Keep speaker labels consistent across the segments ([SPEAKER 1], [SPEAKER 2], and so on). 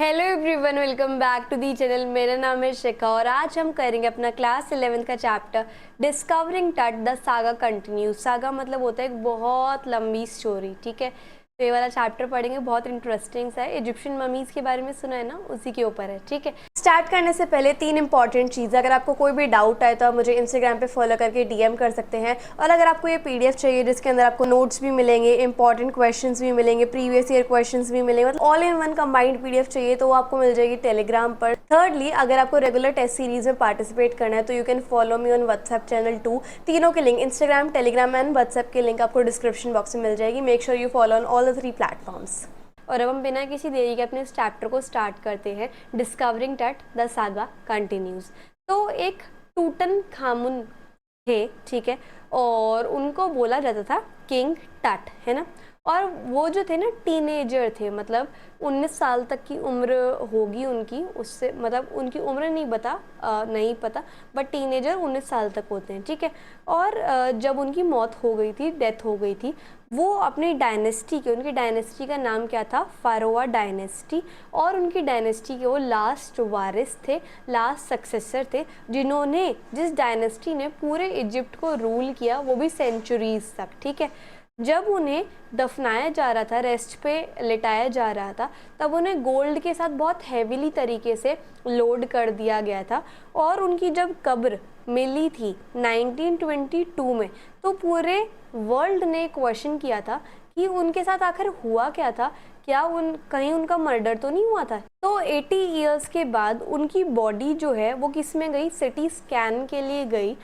[SPEAKER 1] Hello everyone, welcome back to the channel. मेरा नाम है शिखा और आज हम करेंगे अपना क्लास 11th का चैप्टर डिस्कवरिंग टट द सागा कंटिन्यूज। सागा मतलब होता है एक बहुत लंबी स्टोरी, ठीक है। तो ये वाला चैप्टर पढ़ेंगे, बहुत इंटरेस्टिंग सा है। इजिप्शियन ममीज के बारे में सुना है ना, उसी के ऊपर है, ठीक है। स्टार्ट करने से पहले 3 इंपॉर्टेंट चीज़, अगर आपको कोई भी डाउट आए तो आप मुझे इंस्टाग्राम पे फॉलो करके डीएम कर सकते हैं। और अगर आपको ये पीडीएफ चाहिए जिसके अंदर आपको नोट्स भी मिलेंगे, इंपॉर्टेंट क्वेश्चंस भी मिलेंगे, प्रीवियस ईयर क्वेश्चंस भी मिलेंगे, मतलब all in one combined PDF चाहिए तो वो आपको मिल जाएगी टेलीग्राम पर। थर्डली, अगर आपको रेगुलर टेस्ट सीरीज में पार्टिसिपेट करना है तो you can follow me on WhatsApp channel 2। तीनों के link, Instagram, Telegram and WhatsApp के लिंक आपको डिस्क्रिप्शन बॉक्स में मिल जाएगी। Make sure you follow on all the 3 platforms. और अब हम बिना किसी देरी के अपने इस चैप्टर को स्टार्ट करते हैं, डिस्कवरिंग टट द सागा कंटिन्यूज। तो एक टूटन खामुन थे, ठीक है, और उनको बोला जाता था किंग टट, है ना। और वो जो थे ना टीनेजर थे, मतलब 19 साल तक की उम्र होगी उनकी, उससे मतलब उनकी उम्र नहीं पता, बट टीनेजर 19 साल तक होते हैं, ठीक है। और जब उनकी मौत हो गई थी, डेथ हो गई थी, वो अपनी डायनेस्टी के, उनकी डायनेस्टी का नाम क्या था, फारोआ डायनेस्टी। और उनकी डायनेस्टी के वो लास्ट वारिस थे, लास्ट सक्सेसर थे, जिस डायनेस्टी ने पूरे इजिप्ट को रूल किया, वो भी सेंचुरीज तक, ठीक है। जब उन्हें दफनाया जा रहा था, रेस्ट पे लिटाया जा रहा था, तब उन्हें गोल्ड के साथ बहुत हैवीली तरीके से लोड कर दिया गया था। और उनकी जब कब्र मिली थी 1922 में, तो पूरे वर्ल्ड ने क्वेश्चन किया था कि उनके साथ आखिर हुआ क्या था, क्या कहीं उनका मर्डर तो नहीं हुआ था। तो 80 इयर्स के बाद उनकी बॉडी जो है वो किस में गई, सिटी स्कैन के लिए गई,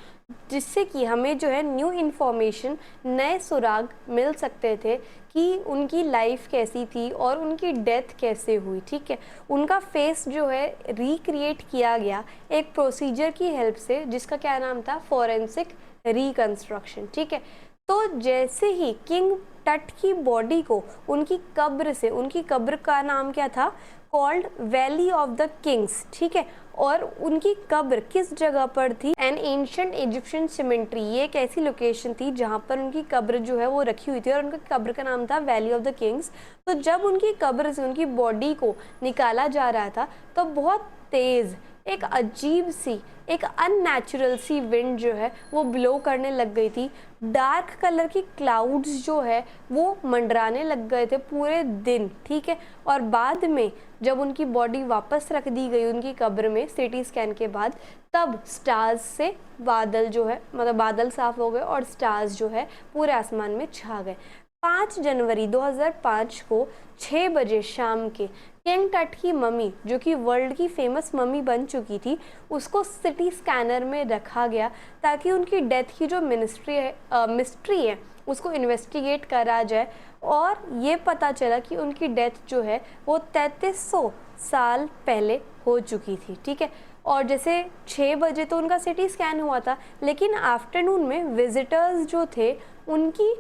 [SPEAKER 1] जिससे कि हमें जो है न्यू इन्फॉर्मेशन, नए सुराग मिल सकते थे कि उनकी लाइफ कैसी थी और उनकी डेथ कैसे हुई, ठीक है। उनका फेस जो है रिक्रिएट किया गया एक प्रोसीजर की हेल्प से, जिसका क्या नाम था, फॉरेंसिक रिकंस्ट्रक्शन, ठीक है। तो जैसे ही किंग टट की बॉडी को उनकी कब्र से, उनकी कब्र का नाम क्या था, called valley of the Kings, ठीक है। और उनकी कब्र किस जगह पर थी, एन एंशिएंट इजिप्शियन सिमेंट्री, ये एक ऐसी लोकेशन थी जहाँ पर उनकी कब्र जो है वो रखी हुई थी, और उनका कब्र का नाम था वैली ऑफ द किंग्स। तो जब उनकी कब्र से उनकी बॉडी को निकाला जा रहा था, तो बहुत तेज एक अजीब सी, एक अननेचुरल सी विंड जो है वो ब्लो करने लग गई थी। डार्क कलर की क्लाउड्स जो है वो मंडराने लग गए थे पूरे दिन, ठीक है। और बाद में जब उनकी बॉडी वापस रख दी गई उनकी कब्र में सिटी स्कैन के बाद, तब स्टार्स से बादल जो है, मतलब बादल साफ हो गए और स्टार्स जो है पूरे आसमान में छा गए। 5 जनवरी 2005 को 6 बजे शाम के किंग टट की मम्मी, जो कि वर्ल्ड की फेमस मम्मी बन चुकी थी, उसको सिटी स्कैनर में रखा गया ताकि उनकी डेथ की जो मिस्ट्री है उसको इन्वेस्टिगेट करा जाए। और ये पता चला कि उनकी डेथ जो है वो 3300 साल पहले हो चुकी थी, ठीक है। और जैसे 6 बजे तो उनका सिटी स्कैन हुआ था, लेकिन आफ्टरनून में विजिटर्स जो थे उनकी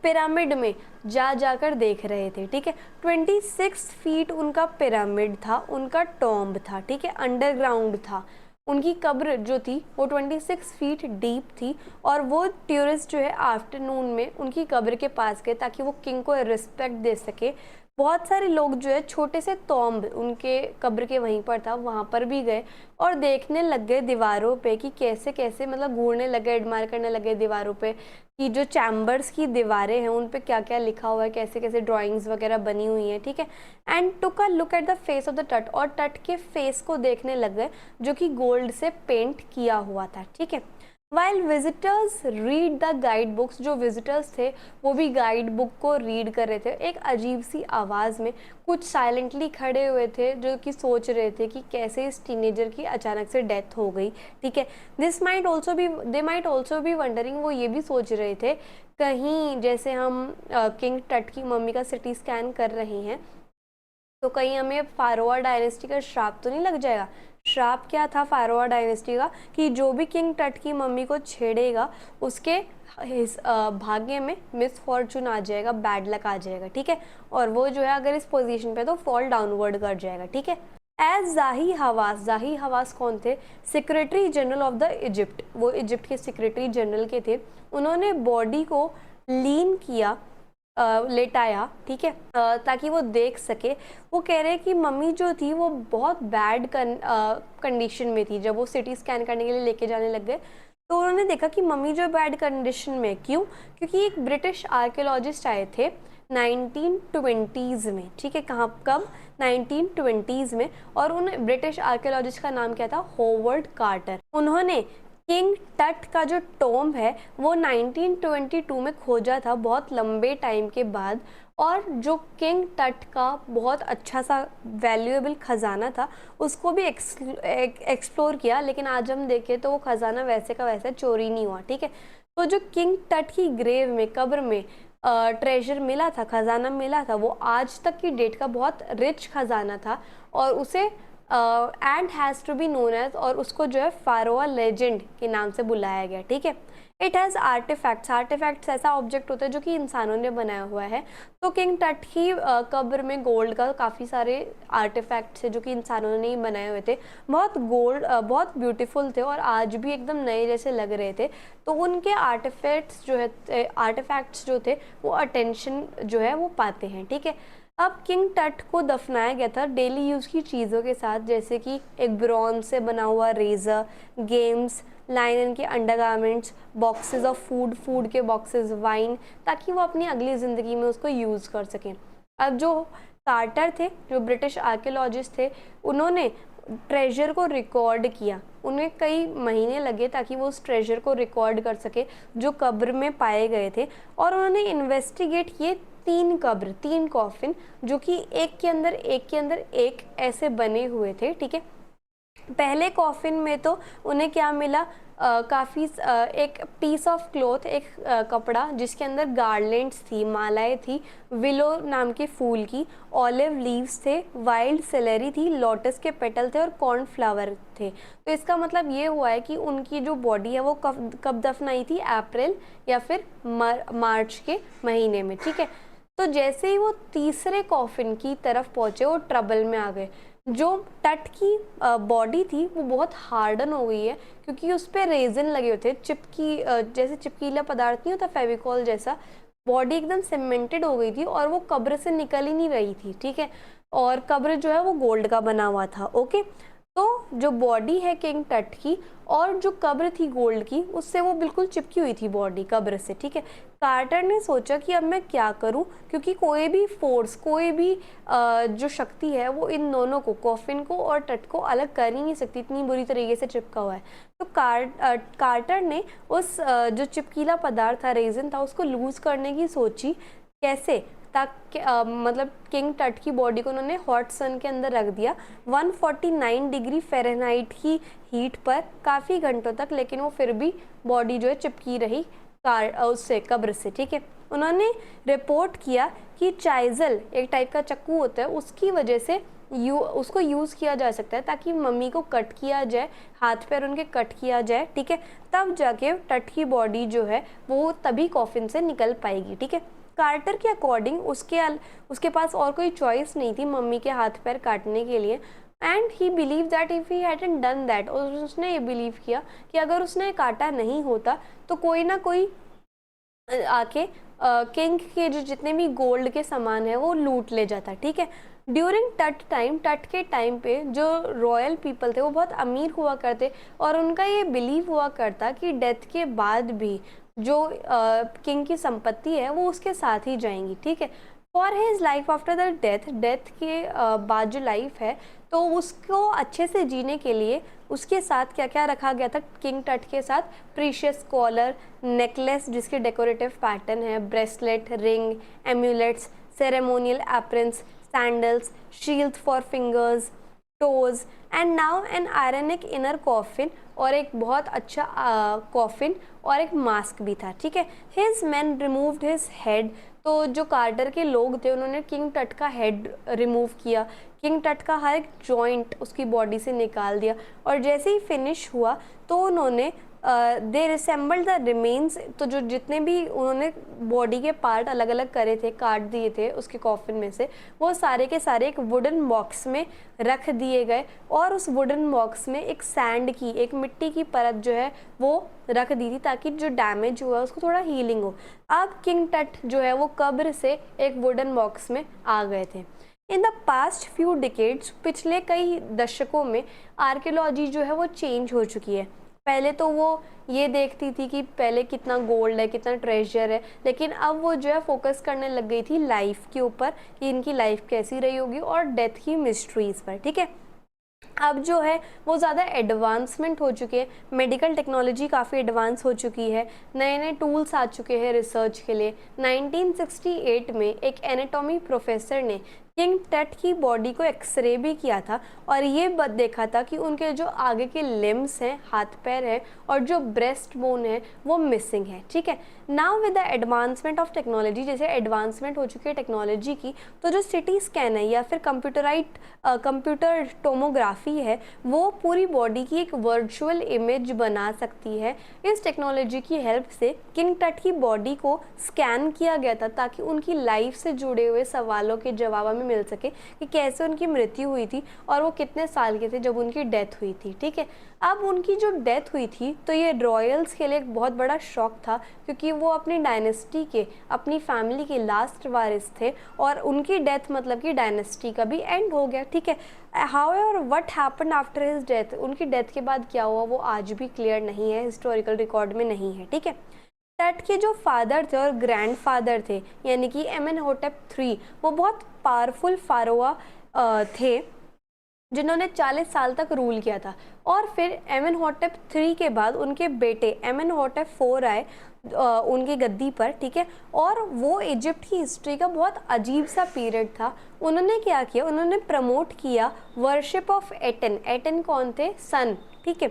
[SPEAKER 1] पिरामिड में जाकर देख रहे थे, ठीक है। 26 फीट उनका पिरामिड था, उनका टॉम्ब था, ठीक है, अंडरग्राउंड था। उनकी कब्र जो थी वो 26 फीट डीप थी। और वो टूरिस्ट जो है आफ्टरनून में उनकी कब्र के पास गए ताकि वो किंग को रिस्पेक्ट दे सके। बहुत सारे लोग जो है छोटे से टॉम्ब उनके कब्र के वहीं पर था, वहाँ पर भी गए और देखने लग गए दीवारों पे कि कैसे कैसे, मतलब घूरने लगे, एडमायर करने लगे दीवारों पे कि जो चैम्बर्स की दीवारें हैं उन पे क्या क्या लिखा हुआ है, कैसे कैसे ड्राइंग्स वगैरह बनी हुई हैं, ठीक है। And took a look at the face of the टट, और टट के फेस को देखने लग गए जो कि गोल्ड से पेंट किया हुआ था, ठीक है। While visitors read the guide books, जो विजिटर्स थे वो भी गाइड बुक को रीड कर रहे थे। एक अजीब सी आवाज़ में कुछ साइलेंटली खड़े हुए थे जो कि सोच रहे थे कि कैसे इस टीनेजर की अचानक से डेथ हो गई, ठीक है। They might also be wondering, वो ये भी सोच रहे थे कहीं जैसे हम किंग टट की मम्मी का सिटी स्कैन कर रहे हैं तो कहीं हमें फारोआ डायनेस्टी का श्राप तो नहीं लग जाएगा। श्राप क्या था फारोआ डायनेस्टी का, कि जो भी किंग टट की मम्मी को छेड़ेगा उसके भाग्य में मिस फॉर्चून आ जाएगा, बैड लक आ जाएगा, ठीक है। और वो जो है अगर इस पोजीशन पे तो फॉल डाउनवर्ड कर जाएगा, ठीक है। एज जाही हवास कौन थे, secretary general of the Egypt, वो इजिप्ट के सेक्रेटरी जनरल के थे। उन्होंने बॉडी को लीन किया लेटाया, ठीक है, ताकि वो देख सके। वो कह रहे हैं कि मम्मी जो थी वो बहुत बैड कंडीशन में थी। जब वो सिटी स्कैन करने के लिए लेके जाने लग गए तो उन्होंने देखा कि मम्मी जो बैड कंडीशन में, क्यों? क्योंकि एक ब्रिटिश आर्कियोलॉजिस्ट आए थे 1920s में, ठीक है, कहाँ कब? 1920s में। और उन ब्रिटिश आर्कियोलॉजिस्ट का नाम क्या था? Hovered quarter. उन्होंने किंग टट का जो टॉम्ब है वो 1922 में खोजा था, बहुत लंबे टाइम के बाद। और जो किंग टट का बहुत अच्छा सा वैल्यूएबल ख़जाना था उसको भी एक्सप्लोर किया, लेकिन आज हम देखें तो वो ख़जाना वैसे का वैसे चोरी नहीं हुआ, ठीक है। तो जो किंग टट की ग्रेव में, कब्र में ट्रेजर मिला था, ख़जाना मिला था, वो आज तक की डेट का बहुत रिच ख़जाना था। और उसे and has to be known as, और उसको जो है फारोआ लेजेंड के नाम से बुलाया गया, ठीक है। It has artefacts. आर्टिफैक्ट्स ऐसा ऑब्जेक्ट होता है जो कि इंसानों ने बनाया हुआ है। तो किंग टट की कब्र में गोल्ड का काफ़ी सारे आर्टिफैक्ट्स है जो कि इंसानों ने ही बनाए हुए थे। बहुत गोल्ड, बहुत ब्यूटीफुल थे और आज भी एकदम नए जैसे लग रहे थे। तो उनके आर्टिफैक्ट्स जो थे वो अटेंशन जो है वो पाते हैं, ठीक है। अब किंग टट को दफनाया गया था डेली यूज़ की चीज़ों के साथ, जैसे कि एक ब्रॉन्ज से बना हुआ रेज़र, गेम्स, लाइनन के अंडरगारमेंट्स, बॉक्सेस ऑफ फूड के बॉक्सेस, वाइन, ताकि वो अपनी अगली ज़िंदगी में उसको यूज़ कर सकें। अब जो कार्टर थे, जो ब्रिटिश आर्कियोलॉजिस्ट थे, उन्होंने ट्रेजर को रिकॉर्ड किया। उन्हें कई महीने लगे ताकि वो उस ट्रेजर को रिकॉर्ड कर सके जो कब्र में पाए गए थे। और उन्होंने इन्वेस्टिगेट किए 3 कब्र, 3 कॉफिन, जो कि एक के अंदर एक ऐसे बने हुए थे, ठीक है। पहले कॉफिन में तो उन्हें क्या मिला? काफ़ी एक पीस ऑफ क्लॉथ, एक कपड़ा जिसके अंदर गार्लेंड्स थी, मालाएं थी, विलो नाम के फूल की, ऑलिव लीव्स थे, वाइल्ड सेलेरी थी, लोटस के पेटल थे और कॉर्नफ्लावर थे। तो इसका मतलब ये हुआ है कि उनकी जो बॉडी है वो कब दफनाई थी? अप्रैल या फिर मार्च के महीने में, ठीक है। तो जैसे ही वो तीसरे कॉफिन की तरफ पहुँचे वो ट्रबल में आ गए। जो टट की बॉडी थी वो बहुत हार्डन हो गई है क्योंकि उस पर रेजन लगे हुए थे, जैसे चिपकीला पदार्थ नहीं होता, फेविकॉल जैसा। बॉडी एकदम सीमेंटेड हो गई थी और वो कब्र से निकल ही नहीं रही थी, ठीक है। और कब्र जो है वो गोल्ड का बना हुआ था, ओके। तो जो बॉडी है किंग टट की और जो कब्र थी गोल्ड की, उससे वो बिल्कुल चिपकी हुई थी बॉडी कब्र से, ठीक है। कार्टर ने सोचा कि अब मैं क्या करूं, क्योंकि कोई भी फोर्स, कोई भी जो शक्ति है वो इन दोनों को, कॉफिन को और टट को अलग कर ही नहीं सकती, इतनी बुरी तरीके से चिपका हुआ है। तो कार्टर ने उस जो चिपकीला पदार्थ था, रेजिन था, उसको लूज करने की सोची। कैसे? ताकि मतलब किंग टट की बॉडी को उन्होंने हॉट सन के अंदर रख दिया 149 डिग्री फ़ारेनहाइट की हीट पर काफ़ी घंटों तक, लेकिन वो फिर भी बॉडी जो है चिपकी रही उससे, कब्र से, ठीक है। उन्होंने रिपोर्ट किया कि चाइजल, एक टाइप का चाकू होता है, उसकी वजह से उसको यूज़ किया जा सकता है ताकि मम्मी को कट किया जाए, हाथ पैर उनके कट किया जाए, ठीक है। तब जाके टट की बॉडी जो है वो तभी कॉफिन से निकल पाएगी, ठीक है। कार्टर के अकॉर्डिंग उसके पास और कोई चॉइस नहीं थी मम्मी के हाथ पैर काटने के लिए, and he believe that if he hadn't done that, और उसने ये बिलीव किया कि अगर उसने काटा नहीं होता तो कोई ना कोई आके किंग के जो जितने भी गोल्ड के सामान है वो लूट ले जाता, ठीक है। ड्यूरिंग टट के टाइम पे जो रॉयल पीपल थे वो बहुत अमीर हुआ करते और उनका ये बिलीव हुआ करता कि डेथ के बाद भी जो किंग की संपत्ति है वो उसके साथ ही जाएंगी, ठीक है। For his life after the death के बाद जो लाइफ है तो उसको अच्छे से जीने के लिए उसके साथ क्या क्या रखा गया था किंग टट के साथ? प्रीशियस कॉलर, नेकलेस जिसके डेकोरेटिव पैटर्न है, bracelet, ring, amulets, ceremonial aprons, sandals, shield for fingers, toes, and now an ironic inner coffin, और एक बहुत अच्छा कॉफिन और एक मास्क भी था, ठीक है। His man removed his head, तो जो कार्टर के लोग थे उन्होंने किंग टट का हेड रिमूव किया, किंग टट का हर एक जॉइंट उसकी बॉडी से निकाल दिया, और जैसे ही फिनिश हुआ तो उन्होंने दे रिसेंबल द रिमेन्स, तो जो जितने भी उन्होंने बॉडी के पार्ट अलग अलग करे थे, काट दिए थे उसके कॉफिन में से, वो सारे के सारे एक वुडन बॉक्स में रख दिए गए और उस वुडन बॉक्स में एक सैंड की, एक मिट्टी की परत जो है वो रख दी थी ताकि जो डैमेज हुआ उसको थोड़ा हीलिंग हो। अब किंग टट जो है वो कब्र से एक वुडन बॉक्स में आ गए थे। In the past few decades, पिछले कई दशकों में आर्कियोलॉजी जो है वो चेंज हो चुकी है। पहले तो वो ये देखती थी कि पहले कितना गोल्ड है, कितना ट्रेजर है, लेकिन अब वो जो है फोकस करने लग गई थी लाइफ के ऊपर कि इनकी लाइफ कैसी रही होगी और डेथ की मिस्ट्रीज पर। ठीक है, अब जो है वो ज़्यादा एडवांसमेंट हो चुके हैं, मेडिकल टेक्नोलॉजी काफ़ी एडवांस हो चुकी है, नए नए टूल्स आ चुके हैं रिसर्च के लिए। 1968 में एक एनाटॉमी प्रोफेसर ने किंग टट की बॉडी को एक्सरे भी किया था और ये देखा था कि उनके जो आगे के लिम्स हैं, हाथ पैर हैं और जो ब्रेस्ट बोन है वो मिसिंग है। ठीक है, now with the advancement of technology, जैसे एडवांसमेंट हो चुकी है टेक्नोलॉजी की, तो जो सिटी स्कैन है या फिर कंप्यूटर टोमोग्राफी है वो पूरी बॉडी की एक वर्चुअल इमेज बना सकती है। इस टेक्नोलॉजी की हेल्प से किंग टट की बॉडी को स्कैन किया गया था ताकि उनकी लाइफ से जुड़े हुए सवालों के जवाब हमें मिल सके कि कैसे उनकी मृत्यु हुई थी और वो कितने साल के थे जब उनकी डेथ हुई थी। ठीक है, अब उनकी जो डेथ हुई थी तो ये रॉयल्स के लिए एक बहुत बड़ा शॉक था क्योंकि वो अपनी डायनेस्टी के, अपनी फैमिली के लास्ट वारिस थे और उनकी डेथ मतलब कि डायनेस्टी का भी एंड हो गया। ठीक है, however what happened after his death, उनकी डेथ के बाद क्या हुआ वो आज भी क्लियर नहीं है, हिस्टोरिकल रिकॉर्ड में नहीं है। ठीक है, टट के जो फादर थे और ग्रैंडफादर थे यानी कि एमेनहोटेप III, वो बहुत पावरफुल फारोआ थे जिन्होंने 40 साल तक रूल किया था। और फिर एमेनहोटेप III के बाद उनके बेटे एमेनहोटेप IV आए उनकी गद्दी पर। ठीक है, और वो इजिप्ट की हिस्ट्री का बहुत अजीब सा पीरियड था। उन्होंने क्या किया, उन्होंने प्रमोट किया वर्शिप ऑफ एटन। एटन कौन थे? सन। ठीक है,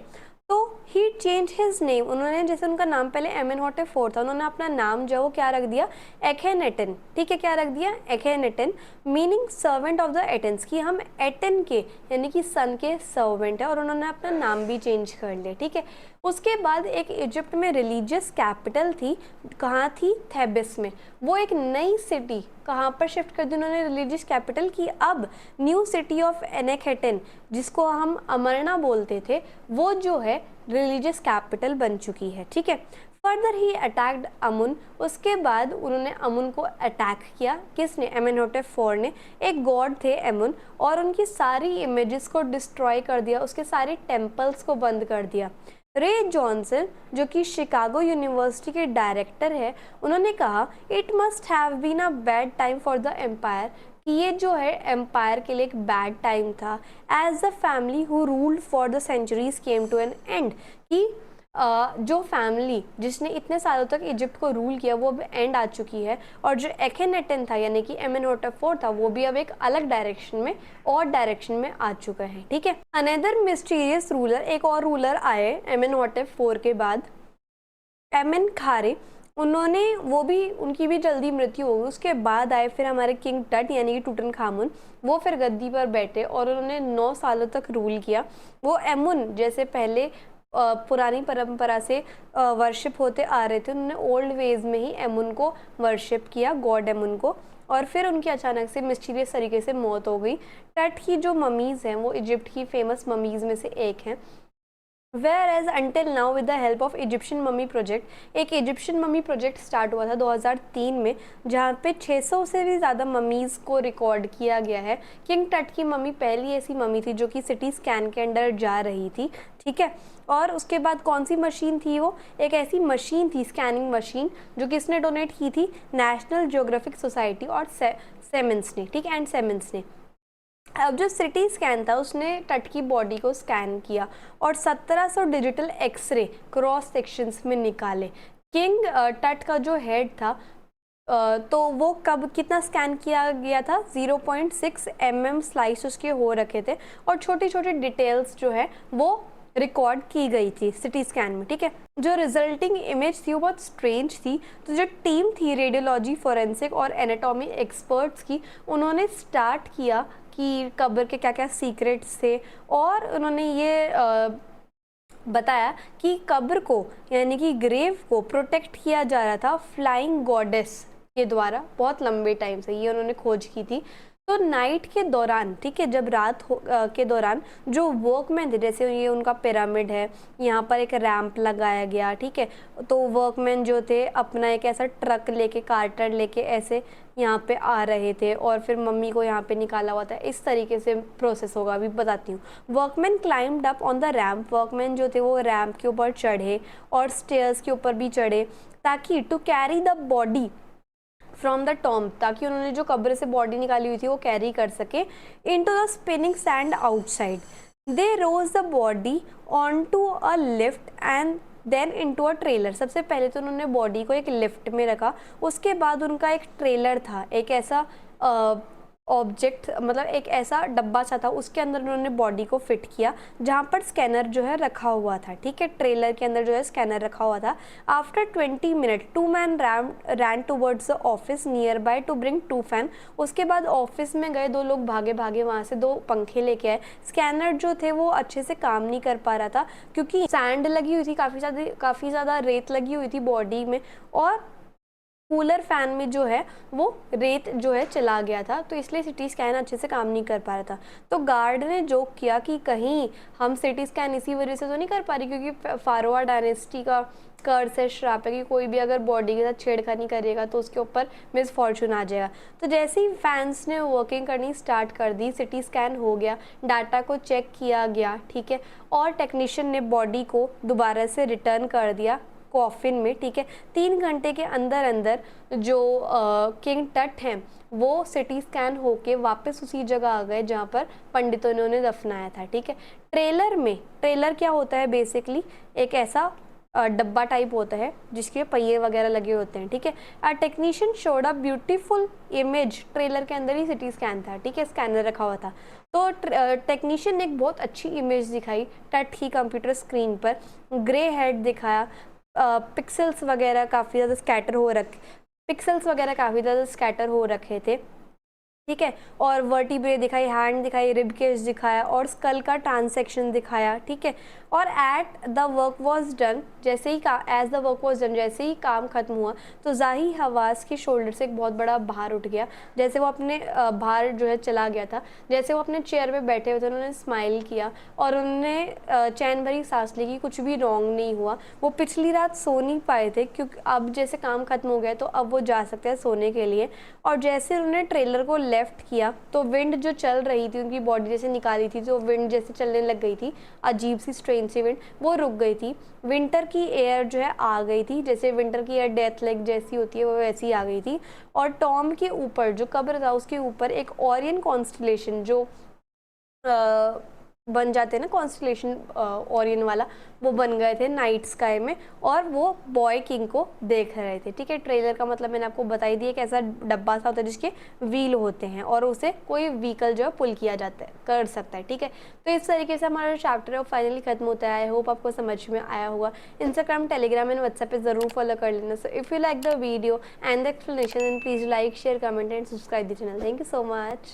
[SPEAKER 1] तो ही चेंज हिज नेम, उन्होंने जैसे उनका नाम पहले एमेनहोटेप IV था, उन्होंने अपना नाम जो वो क्या रख दिया? एखेनेटन। ठीक है, क्या रख दिया? एखेनेटन, मीनिंग सर्वेंट ऑफ द एटेंस, कि हम एटन के यानी कि सन के सर्वेंट है, और उन्होंने अपना नाम भी चेंज कर लिया। ठीक है, उसके बाद एक इजिप्ट में रिलीजियस कैपिटल थी, कहाँ थी? थेबिस में। वो एक नई सिटी कहाँ पर शिफ्ट कर दी उन्होंने रिलीजियस कैपिटल की? अब न्यू सिटी ऑफ एनेखेटन, जिसको हम अमरना बोलते थे, वो जो है रिलीजियस कैपिटल बन चुकी है। ठीक है, फर्दर ही अटैक्ड अमुन, उसके बाद उन्होंने अमुन को अटैक किया। किसने? एमेनहोटेप IV ने। एक गॉड थे अमुन, और उनकी सारी इमेजेस को डिस्ट्रॉय कर दिया, उसके सारे टेम्पल्स को बंद कर दिया। रे जॉनसन जो कि शिकागो यूनिवर्सिटी के डायरेक्टर है, उन्होंने कहा it must have been a bad time for the empire, कि ये जो है एम्पायर के लिए एक बैड टाइम था। As the family who ruled for the centuries came to an end, कि जो फैमिली जिसने इतने सालों तक इजिप्ट को रूल किया वो अब एंड आ चुकी है, और जो एखेनेटन था यानी कि एमेनहोटेप IV था वो भी अब एक अलग डायरेक्शन में और डायरेक्शन में आ चुका है। ठीक है, अनदर मिस्टीरियस रूलर, एक और रूलर आए एमेनहोटेप IV के बाद, एमेन खारे, उन्होंने वो भी, उनकी भी जल्दी मृत्यु हो गई। उसके बाद आए फिर हमारे किंग टट यानी कि टूटनखामुन, वो फिर गद्दी पर बैठे और उन्होंने 9 सालों तक रूल किया। वो एमुन जैसे पहले पुरानी परंपरा से वर्शिप होते आ रहे थे, उन्होंने ओल्ड वेज में ही एमुन को वर्शिप किया, गॉड एमुन को, और फिर उनकी अचानक से मिस्टीरियस तरीके से मौत हो गई। टट की जो ममीज़ हैं वो इजिप्ट की फेमस ममीज़ में से एक हैं। Whereas until now with the help of Egyptian mummy project, एक इजिप्शियन ममी प्रोजेक्ट स्टार्ट हुआ था 2003 में, जहाँ पे 600 से भी ज़्यादा ममीज़ को रिकॉर्ड किया गया है। किंग टट की ममी पहली ऐसी ममी थी जो कि सिटी स्कैन के अंडर जा रही थी। ठीक है, और उसके बाद कौन सी मशीन थी? वो एक ऐसी मशीन थी, स्कैनिंग मशीन, जो किसने डोनेट की थी? नेशनल जियोग्राफिक सोसाइटी और सेमेंस ने। ठीक है, एंड सेमेंस ने। अब जो सिटी स्कैन था उसने टट की बॉडी को स्कैन किया और 1700 डिजिटल एक्सरे क्रॉस सेक्शंस में निकाले। किंग टट का जो हेड था तो वो कब कितना स्कैन किया गया था? 0.6 mm स्लाइस उसके हो रखे थे, और छोटी छोटी डिटेल्स जो है वो रिकॉर्ड की गई थी सिटी स्कैन में। ठीक है, जो रिजल्टिंग इमेज थी वो बहुत स्ट्रेंज थी। तो जो टीम थी रेडियोलॉजी, फोरेंसिक और एनाटॉमी एक्सपर्ट्स की, उन्होंने स्टार्ट किया कि कब्र के क्या क्या सीक्रेट्स थे, और उन्होंने ये बताया कि कब्र को यानी कि ग्रेव को प्रोटेक्ट किया जा रहा था फ्लाइंग गॉडेस के द्वारा बहुत लंबे टाइम से, ये उन्होंने खोज की थी। तो नाइट के दौरान, ठीक है, जब के दौरान जो वर्कमैन थे, जैसे ये उनका पिरामिड है, यहाँ पर एक रैंप लगाया गया, ठीक है, तो वर्कमैन जो थे अपना एक ऐसा ट्रक लेके, कार्टर लेके ऐसे यहाँ पे आ रहे थे और फिर मम्मी को यहाँ पे निकाला हुआ था। इस तरीके से प्रोसेस होगा, अभी बताती हूँ। Workman climbed up on the ramp, workman जो थे वो रैम्प के ऊपर चढ़े और स्टेयर्स के ऊपर भी चढ़े, ताकि to carry the body from the tomb, ताकि उन्होंने जो कब्र से बॉडी निकाली हुई थी वो कैरी कर सके in to the spinning sand outside. They rose the body on to a lift and then into a trailer. सबसे पहले तो उन्होंने बॉडी को एक लिफ्ट में रखा, उसके बाद उनका एक ट्रेलर था, एक ऐसा ऑब्जेक्ट, मतलब एक ऐसा डब्बा सा था, उसके अंदर उन्होंने बॉडी को फिट किया, जहाँ पर स्कैनर जो है रखा हुआ था, ठीक है, ट्रेलर के अंदर जो है स्कैनर रखा हुआ था। After 20 minute 2 man rain towards the office near by two bring 2 fan. उसके बाद ऑफिस में गए 2 लोग, भागे भागे वहाँ से 2 पंखे लेके आए। स्कैनर जो थे वो अच्छे से काम नहीं कर पा रहा था, क्योंकि सैंड लगी हुई थी, काफ़ी ज़्यादा रेत लगी हुई थी बॉडी में, और कूलर फैन में जो है वो रेत जो है चला गया था, तो इसलिए सिटी स्कैन अच्छे से काम नहीं कर पा रहा था। तो गार्ड ने जोक किया कि कहीं हम सिटी स्कैन इसी वजह से तो नहीं कर पा रही, क्योंकि फारोआ डायनेस्टी का कर्स है, श्राप है कि कोई भी अगर बॉडी के साथ छेड़खानी करेगा तो उसके ऊपर मिस फॉर्चून आ जाएगा। तो जैसे ही फैंस ने वर्किंग करनी स्टार्ट कर दी, सिटी स्कैन हो गया, डाटा को चेक किया गया, ठीक है, और टेक्नीशियन ने बॉडी को दोबारा से रिटर्न कर दिया कॉफिन में, ठीक है। 3 घंटे के अंदर अंदर जो किंग टट हैं वो सिटी स्कैन होके वापस उसी जगह आ गए जहाँ पर पंडितों ने उन्हें दफनाया था, ठीक है। ट्रेलर क्या होता है, बेसिकली एक ऐसा डब्बा टाइप होता है जिसके पहिए वगैरह लगे होते हैं, ठीक है। A technician showed a beautiful image, trailer के अंदर ही सिटी स्कैन था, ठीक है, स्कैनर रखा हुआ था। तो टेक्नीशियन ने एक बहुत अच्छी इमेज दिखाई टट की कंप्यूटर स्क्रीन पर, ग्रे हेड दिखाया, पिक्सेल्स वगैरह काफ़ी ज़्यादा स्कैटर हो रखे थे, ठीक है, और वर्टिब्रे दिखाई, हैंड दिखाई, रिब केज दिखाया और स्कल का ट्रांसेक्शन दिखाया, ठीक है। और at the work was done, जैसे ही काम खत्म हुआ तो जाही हवास की शोल्डर से एक बहुत बड़ा भार उठ गया, जैसे वो अपने भार जो है चला गया था। जैसे वो अपने चेयर पे बैठे हुए थे, उन्होंने स्माइल किया और उन्होंने चैन भरी सांस ली कि कुछ भी रॉन्ग नहीं हुआ। वो पिछली रात सो नहीं पाए थे, क्योंकि अब जैसे काम खत्म हो गया तो अब वो जा सकते हैं सोने के लिए। और जैसे उन्होंने ट्रेलर को लेफ्ट किया तो विंड जो चल रही थी, उनकी बॉडी जैसे निकाली थी तो विंड जैसे चलने लग गई थी, अजीब सी स्ट्रेन सी विंड, वो रुक गई थी। विंटर की एयर जो है आ गई थी, जैसे विंटर की एयर डेथ लेग जैसी होती है वो वैसी आ गई थी। और टॉम के ऊपर जो कब्र था उसके ऊपर एक ओरियन कॉन्स्टलेशन जो बन जाते हैं ना, कॉन्स्टलेशन ओरियन वाला, वो बन गए थे नाइट स्काई में, और वो बॉय किंग को देख रहे थे, ठीक है। ट्रेलर का मतलब मैंने आपको बता ही दिया, एक ऐसा डब्बा सा होता है जिसके व्हील होते हैं और उसे कोई व्हीकल जो है पुल किया जाता है, कर सकता है, ठीक है। तो इस तरीके से हमारा चैप्टर है वो फाइनली खत्म होता है। आई होप आपको समझ में आया होगा। इंस्टाग्राम, टेलीग्राम एंड व्हाट्सएप पे जरूर फॉलो कर लेना। So if you like the video and the explanation, please like, share, comment and subscribe the channel. Thank you so much.